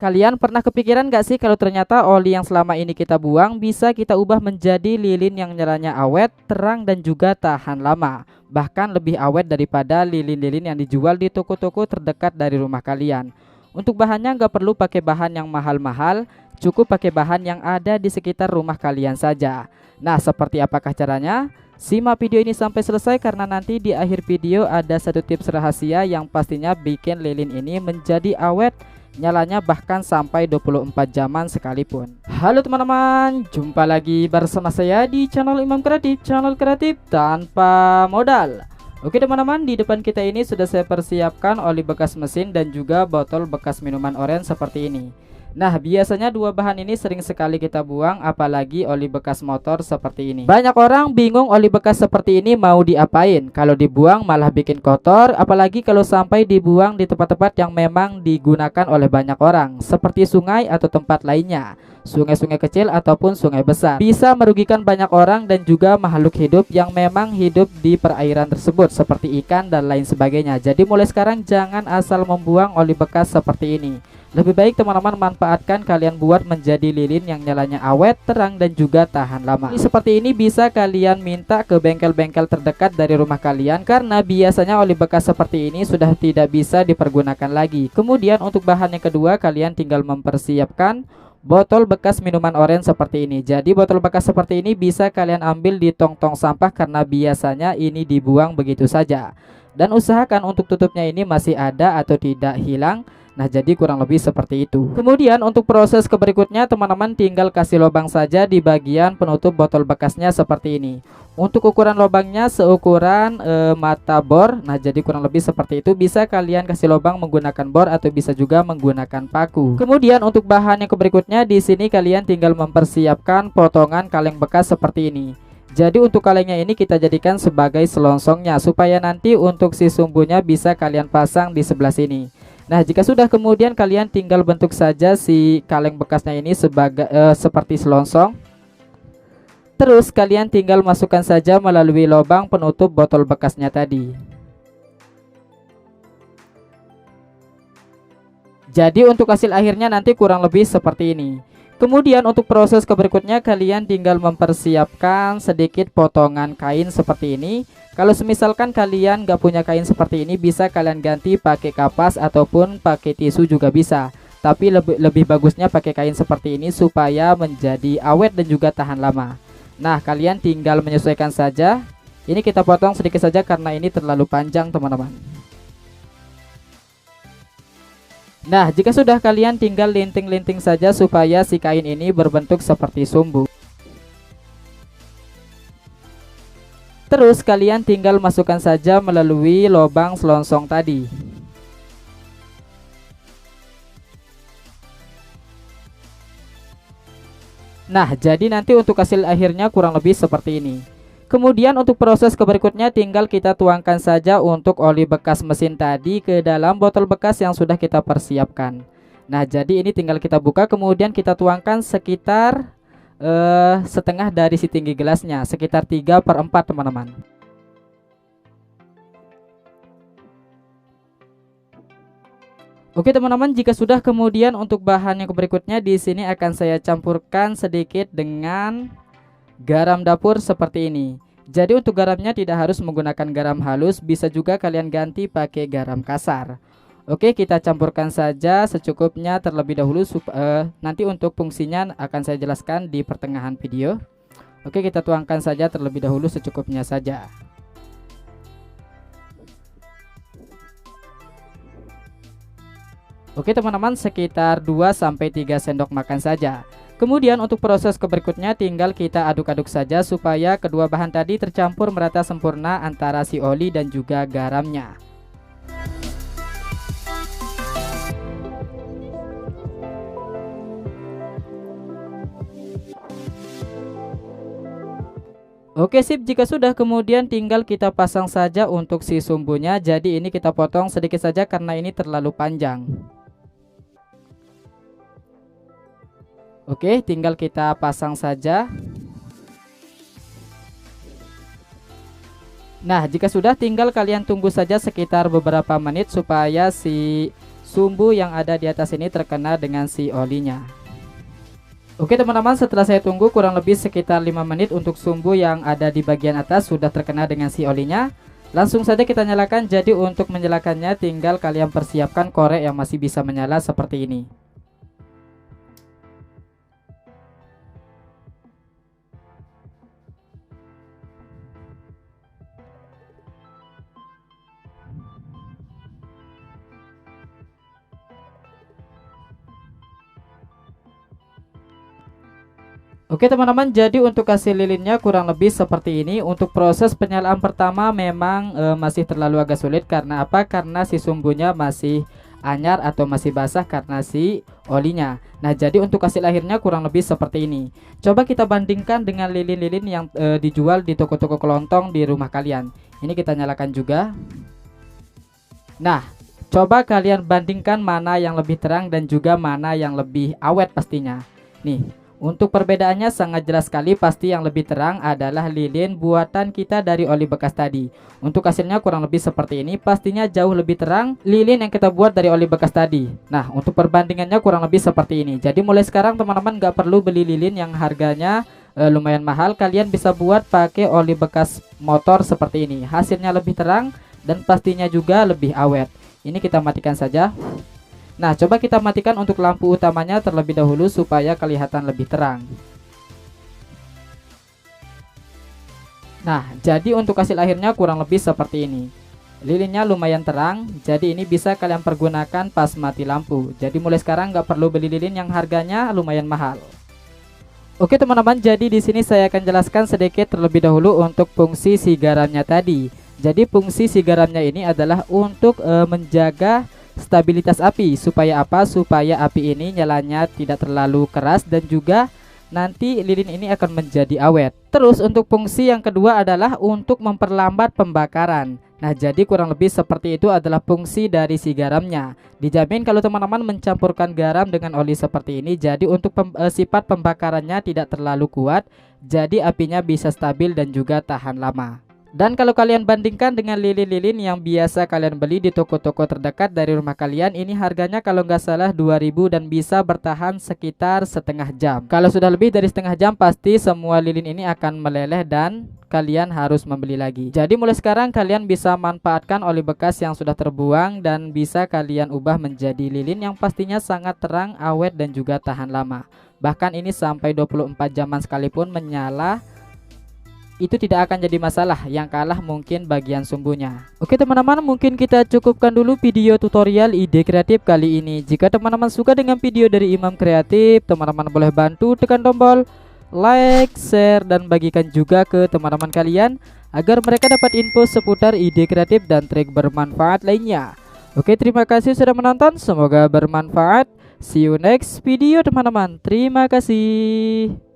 Kalian pernah kepikiran gak sih kalau ternyata oli yang selama ini kita buang bisa kita ubah menjadi lilin yang nyalanya awet, terang dan juga tahan lama. Bahkan lebih awet daripada lilin-lilin yang dijual di toko-toko terdekat dari rumah kalian. Untuk bahannya gak perlu pakai bahan yang mahal-mahal, cukup pakai bahan yang ada di sekitar rumah kalian saja. Nah, seperti apakah caranya? Simak video ini sampai selesai karena nanti di akhir video ada satu tips rahasia yang pastinya bikin lilin ini menjadi awet, nyalanya bahkan sampai 24 jaman sekalipun. Halo teman-teman, jumpa lagi bersama saya di channel Imam Kreatif, channel kreatif tanpa modal. Oke teman-teman, di depan kita ini sudah saya persiapkan oli bekas mesin dan juga botol bekas minuman oren seperti ini. Nah, biasanya dua bahan ini sering sekali kita buang, apalagi oli bekas motor seperti ini. Banyak orang bingung oli bekas seperti ini mau diapain. Kalau dibuang malah bikin kotor, apalagi kalau sampai dibuang di tempat-tempat yang memang digunakan oleh banyak orang, seperti sungai atau tempat lainnya. Sungai-sungai kecil ataupun sungai besar. Bisa merugikan banyak orang dan juga makhluk hidup yang memang hidup di perairan tersebut, seperti ikan dan lain sebagainya. Jadi mulai sekarang jangan asal membuang oli bekas seperti ini. Lebih baik teman-teman manfaatkan kalian buat menjadi lilin yang nyalanya awet, terang dan juga tahan lama. Seperti ini bisa kalian minta ke bengkel-bengkel terdekat dari rumah kalian, karena biasanya oli bekas seperti ini sudah tidak bisa dipergunakan lagi. Kemudian untuk bahan yang kedua, kalian tinggal mempersiapkan botol bekas minuman oren seperti ini. Jadi botol bekas seperti ini bisa kalian ambil di tong-tong sampah karena biasanya ini dibuang begitu saja. Dan usahakan untuk tutupnya ini masih ada atau tidak hilang. Nah, jadi kurang lebih seperti itu. Kemudian untuk proses berikutnya teman-teman tinggal kasih lubang saja di bagian penutup botol bekasnya seperti ini. Untuk ukuran lubangnya seukuran mata bor. Nah, jadi kurang lebih seperti itu. Bisa kalian kasih lubang menggunakan bor atau bisa juga menggunakan paku. Kemudian untuk bahan yang berikutnya di sini kalian tinggal mempersiapkan potongan kaleng bekas seperti ini. Jadi untuk kalengnya ini kita jadikan sebagai selongsongnya supaya nanti untuk si sumbunya bisa kalian pasang di sebelah sini. Nah, jika sudah kemudian kalian tinggal bentuk saja si kaleng bekasnya ini sebagai seperti selongsong. Terus kalian tinggal masukkan saja melalui lubang penutup botol bekasnya tadi. Jadi untuk hasil akhirnya nanti kurang lebih seperti ini. Kemudian untuk proses berikutnya kalian tinggal mempersiapkan sedikit potongan kain seperti ini. Kalau semisalkan kalian gak punya kain seperti ini, bisa kalian ganti pakai kapas ataupun pakai tisu juga bisa. Tapi lebih bagusnya pakai kain seperti ini supaya menjadi awet dan juga tahan lama. Nah, kalian tinggal menyesuaikan saja. Ini kita potong sedikit saja karena ini terlalu panjang teman-teman. Nah, jika sudah kalian tinggal linting-linting saja supaya si kain ini berbentuk seperti sumbu. Terus kalian tinggal masukkan saja melalui lubang selongsong tadi. Nah, jadi nanti untuk hasil akhirnya kurang lebih seperti ini. Kemudian untuk proses berikutnya tinggal kita tuangkan saja untuk oli bekas mesin tadi ke dalam botol bekas yang sudah kita persiapkan. Nah, jadi ini tinggal kita buka kemudian kita tuangkan sekitar setengah dari si tinggi gelasnya, sekitar 3/4 teman-teman. Oke teman-teman, jika sudah kemudian untuk bahan yang berikutnya di sini akan saya campurkan sedikit dengan garam dapur seperti ini. Jadi untuk garamnya tidak harus menggunakan garam halus, bisa juga kalian ganti pakai garam kasar. Oke, kita campurkan saja secukupnya terlebih dahulu. Nanti untuk fungsinya akan saya jelaskan di pertengahan video. Oke, kita tuangkan saja terlebih dahulu secukupnya saja. Oke teman-teman, sekitar 2-3 sendok makan saja. Kemudian untuk proses berikutnya tinggal kita aduk-aduk saja supaya kedua bahan tadi tercampur merata sempurna antara si oli dan juga garamnya. Oke sip, jika sudah kemudian tinggal kita pasang saja untuk si sumbunya. Jadi ini kita potong sedikit saja karena ini terlalu panjang. Oke, tinggal kita pasang saja. Nah, jika sudah tinggal kalian tunggu saja sekitar beberapa menit supaya si sumbu yang ada di atas ini terkena dengan si olinya. Oke teman-teman, setelah saya tunggu kurang lebih sekitar 5 menit untuk sumbu yang ada di bagian atas sudah terkena dengan si olinya. Langsung saja kita nyalakan. Jadi untuk menyalakannya tinggal kalian persiapkan korek yang masih bisa menyala seperti ini. Oke teman-teman, jadi untuk hasil lilinnya kurang lebih seperti ini. Untuk proses penyalaan pertama memang masih terlalu agak sulit. Karena apa? Karena si sumbunya masih anyar atau masih basah karena si olinya. Nah jadi untuk hasil akhirnya kurang lebih seperti ini. Coba kita bandingkan dengan lilin-lilin yang dijual di toko-toko kelontong di rumah kalian. Ini kita nyalakan juga. Nah coba kalian bandingkan mana yang lebih terang dan juga mana yang lebih awet pastinya. Nih, untuk perbedaannya sangat jelas sekali. Pasti yang lebih terang adalah lilin buatan kita dari oli bekas tadi. Untuk hasilnya kurang lebih seperti ini. Pastinya jauh lebih terang lilin yang kita buat dari oli bekas tadi. Nah untuk perbandingannya kurang lebih seperti ini. Jadi mulai sekarang teman-teman gak perlu beli lilin yang harganya lumayan mahal. Kalian bisa buat pakai oli bekas motor seperti ini. Hasilnya lebih terang dan pastinya juga lebih awet. Ini kita matikan saja. Nah coba kita matikan untuk lampu utamanya terlebih dahulu supaya kelihatan lebih terang. Nah jadi untuk hasil akhirnya kurang lebih seperti ini. Lilinnya lumayan terang. Jadi ini bisa kalian pergunakan pas mati lampu. Jadi mulai sekarang nggak perlu beli lilin yang harganya lumayan mahal. Oke teman-teman, jadi di sini saya akan jelaskan sedikit terlebih dahulu untuk fungsi si garamnya tadi. Jadi fungsi si garamnya ini adalah untuk menjaga stabilitas api. Supaya apa? Supaya api ini nyalanya tidak terlalu keras dan juga nanti lilin ini akan menjadi awet. Terus untuk fungsi yang kedua adalah untuk memperlambat pembakaran. Nah jadi kurang lebih seperti itu adalah fungsi dari si garamnya. Dijamin kalau teman-teman mencampurkan garam dengan oli seperti ini, jadi untuk sifat pembakarannya tidak terlalu kuat. Jadi apinya bisa stabil dan juga tahan lama. Dan kalau kalian bandingkan dengan lilin-lilin yang biasa kalian beli di toko-toko terdekat dari rumah kalian, ini harganya kalau nggak salah 2000 dan bisa bertahan sekitar setengah jam. Kalau sudah lebih dari setengah jam pasti semua lilin ini akan meleleh dan kalian harus membeli lagi. Jadi mulai sekarang kalian bisa manfaatkan oli bekas yang sudah terbuang dan bisa kalian ubah menjadi lilin yang pastinya sangat terang, awet dan juga tahan lama. Bahkan ini sampai 24 jaman sekalipun menyala itu tidak akan jadi masalah. Yang kalah mungkin bagian sumbunya. Oke teman-teman, mungkin kita cukupkan dulu video tutorial ide kreatif kali ini. Jika teman-teman suka dengan video dari Imam Kreatif, teman-teman boleh bantu tekan tombol like, share, dan bagikan juga ke teman-teman kalian agar mereka dapat info seputar ide kreatif dan trik bermanfaat lainnya. Oke, terima kasih sudah menonton, semoga bermanfaat. See you next video teman-teman. Terima kasih.